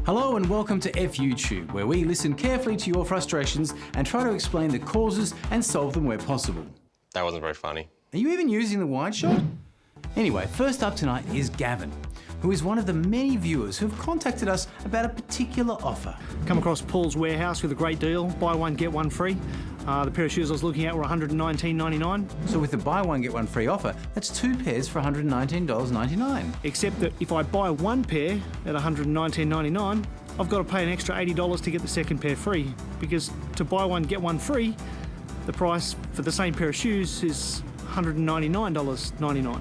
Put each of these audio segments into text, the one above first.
Hello and welcome to FUTube, where we listen carefully to your frustrations and try to explain the causes and solve them where possible. That wasn't very funny. Are you even using the wide shot? Anyway, first up tonight is Gavin, who is one of the many viewers who have contacted us about a particular offer. Come across Paul's warehouse with a great deal, buy one, get one free. The pair of shoes I was looking at were $119.99. So with the buy one, get one free offer, that's 2 pairs for $119.99. Except that if I buy one pair at $119.99, I've got to pay an extra $80 to get the second pair free, because to buy one, get one free, the price for the same pair of shoes is $199.99.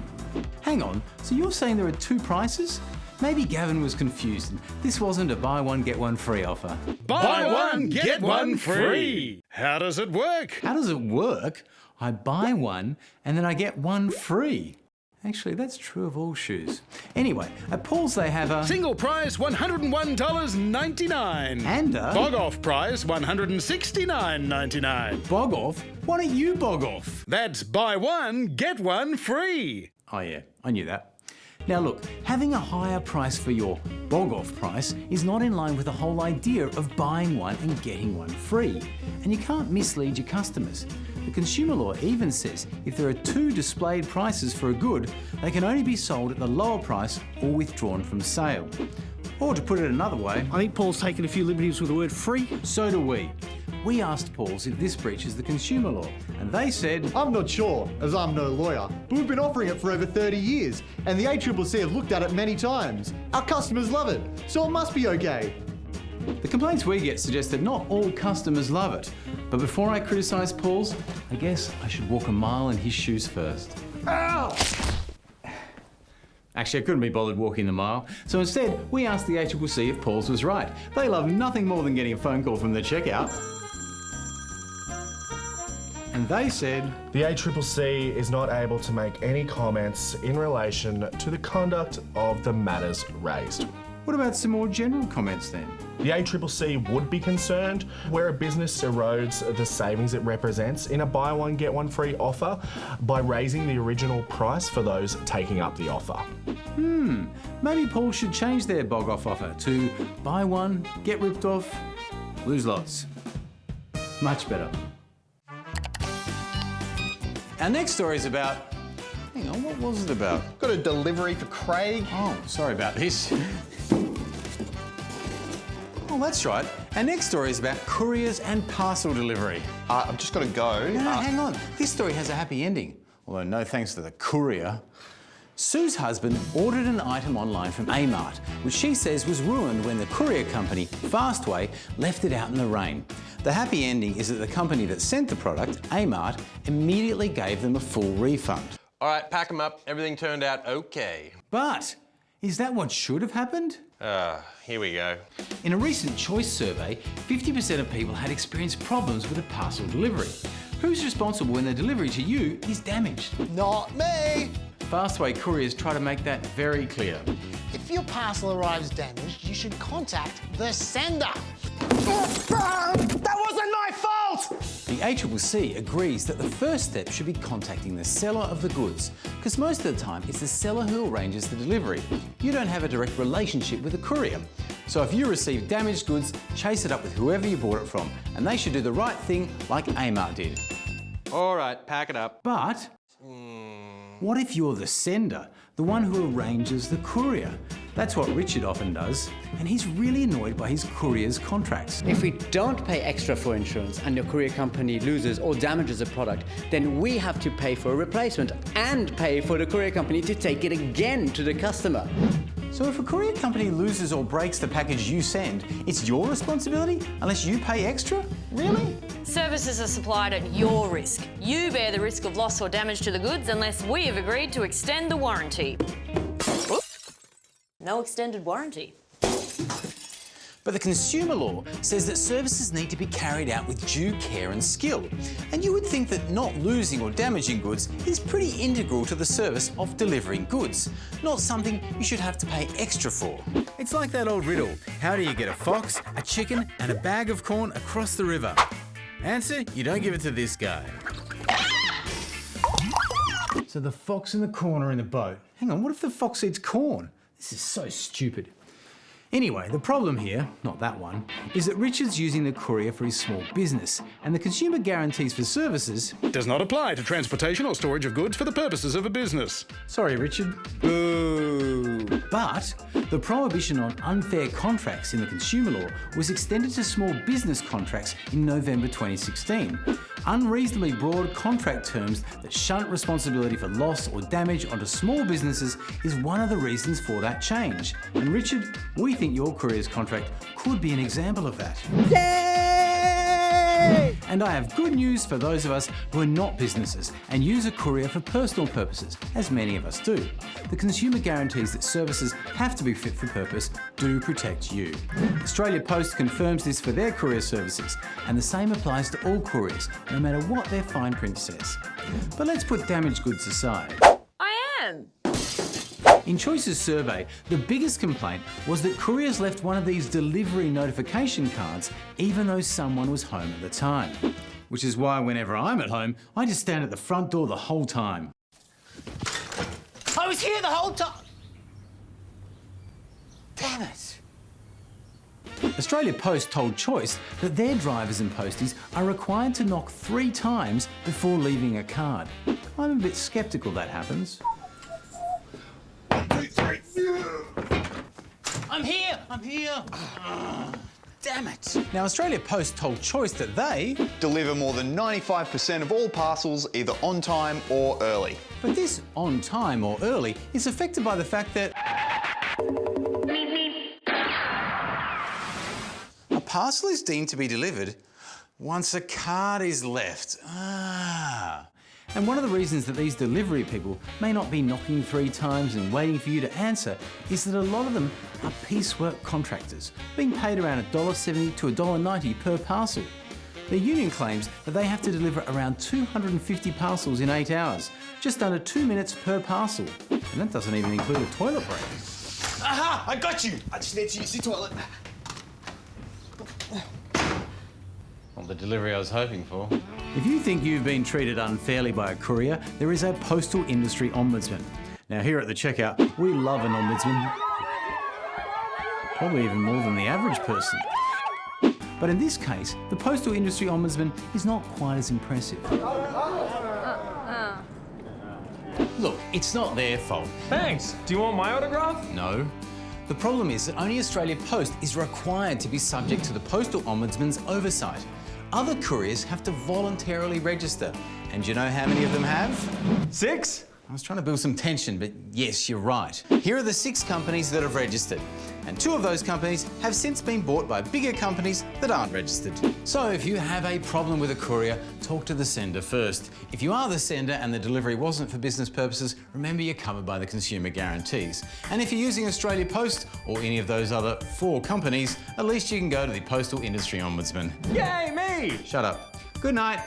Hang on, so you're saying there are 2 prices? Maybe Gavin was confused and this wasn't a buy one, get one free offer. Buy one, get one free! How does it work? How does it work? I buy one and then I get one free. Actually, that's true of all shoes. Anyway, at Paul's they have a... Single price $101.99. And a... Bog off price $169.99. Bog off? Why don't you bog off? That's buy one, get one free. Oh yeah, I knew that. Now look, having a higher price for your bog off price is not in line with the whole idea of buying one and getting one free. And you can't mislead your customers. The consumer law even says if there are 2 displayed prices for a good, they can only be sold at the lower price or withdrawn from sale. Or to put it another way... I think Paul's taken a few liberties with the word free. So do we. We asked Paul's if this breaches the consumer law, and they said... I'm not sure, as I'm no lawyer, but we've been offering it for over 30 years, and the ACCC have looked at it many times. Our customers love it, so it must be okay. The complaints we get suggest that not all customers love it. But before I criticise Paul's, I guess I should walk a mile in his shoes first. Ow! Actually, I couldn't be bothered walking the mile, so instead we asked the ACCC if Paul's was right. They love nothing more than getting a phone call from the checkout. And they said... The ACCC is not able to make any comments in relation to the conduct of the matters raised. What about some more general comments then? The ACCC would be concerned where a business erodes the savings it represents in a buy one, get one free offer by raising the original price for those taking up the offer. Maybe Paul should change their bog off offer to buy one, get ripped off, lose lots. Much better. Our next story is about... Hang on, what was it about? Got a delivery for Craig. Oh, sorry about this. Oh, that's right. Our next story is about couriers and parcel delivery. I've just got to go. No, hang on. This story has a happy ending. Although no thanks to the courier. Sue's husband ordered an item online from Amart, which she says was ruined when the courier company, Fastway, left it out in the rain. The happy ending is that the company that sent the product, Amart, immediately gave them a full refund. All right, pack them up. Everything turned out okay. But is that what should have happened? Here we go. In a recent choice survey, 50% of people had experienced problems with a parcel delivery. Who's responsible when the delivery to you is damaged? Not me. Fastway couriers try to make that very clear. If your parcel arrives damaged, you should contact the sender. That wasn't my fault! The ACCC agrees that the first step should be contacting the seller of the goods, because most of the time it's the seller who arranges the delivery. You don't have a direct relationship with the courier. So if you receive damaged goods, chase it up with whoever you bought it from, and they should do the right thing like Amart did. All right, pack it up. But what if you're the sender, the one who arranges the courier? That's what Richard often does, and he's really annoyed by his courier's contracts. If we don't pay extra for insurance and your courier company loses or damages a product, then we have to pay for a replacement and pay for the courier company to take it again to the customer. So if a courier company loses or breaks the package you send, it's your responsibility unless you pay extra? Really? Services are supplied at your risk. You bear the risk of loss or damage to the goods unless we have agreed to extend the warranty. No extended warranty. But the consumer law says that services need to be carried out with due care and skill. And you would think that not losing or damaging goods is pretty integral to the service of delivering goods, not something you should have to pay extra for. It's like that old riddle, how do you get a fox, a chicken and a bag of corn across the river? Answer, you don't give it to this guy. So the fox and the corn are in the boat, Hang on, what if the fox eats corn? This is so stupid. Anyway, the problem here, not that one, is that Richard's using the courier for his small business, and the consumer guarantees for services... Does not apply to transportation or storage of goods for the purposes of a business. Sorry, Richard. Boo! But the prohibition on unfair contracts in the consumer law was extended to small business contracts in November 2016. Unreasonably broad contract terms that shunt responsibility for loss or damage onto small businesses is one of the reasons for that change. And Richard, we think your courier's contract could be an example of that. Yay! And I have good news for those of us who are not businesses and use a courier for personal purposes, as many of us do. The consumer guarantees that services have to be fit for purpose do protect you. Australia Post confirms this for their courier services, and the same applies to all couriers, no matter what their fine print says. But let's put damaged goods aside. I am. In Choice's survey, the biggest complaint was that couriers left one of these delivery notification cards even though someone was home at the time. Which is why whenever I'm at home, I just stand at the front door the whole time. I was here the whole time! Damn it! Australia Post told Choice that their drivers and posties are required to knock 3 times before leaving a card. I'm a bit sceptical that happens. I'm here! I'm here! Damn it! Now, Australia Post told Choice that they deliver more than 95% of all parcels either on time or early. But this on time or early is affected by the fact that a parcel is deemed to be delivered once a card is left. And one of the reasons that these delivery people may not be knocking 3 times and waiting for you to answer is that a lot of them are piecework contractors, being paid around $1.70 to $1.90 per parcel. The union claims that they have to deliver around 250 parcels in 8 hours, just under 2 minutes per parcel. And that doesn't even include a toilet break. Aha! I got you! I just need to use the toilet. Not the delivery I was hoping for. If you think you've been treated unfairly by a courier, there is a postal industry ombudsman. Now, here at the checkout, we love an ombudsman. Probably even more than the average person. But in this case, the postal industry ombudsman is not quite as impressive. Look, it's not their fault. Thanks. Do you want my autograph? No. The problem is that only Australia Post is required to be subject to the postal ombudsman's oversight. Other couriers have to voluntarily register. And do you know how many of them have? 6? I was trying to build some tension, but yes, you're right. Here are the 6 companies that have registered. And 2 of those companies have since been bought by bigger companies that aren't registered. So if you have a problem with a courier, talk to the sender first. If you are the sender and the delivery wasn't for business purposes, remember you're covered by the consumer guarantees. And if you're using Australia Post or any of those other 4 companies, at least you can go to the Postal Industry Ombudsman. Yay, me! Shut up. Good night.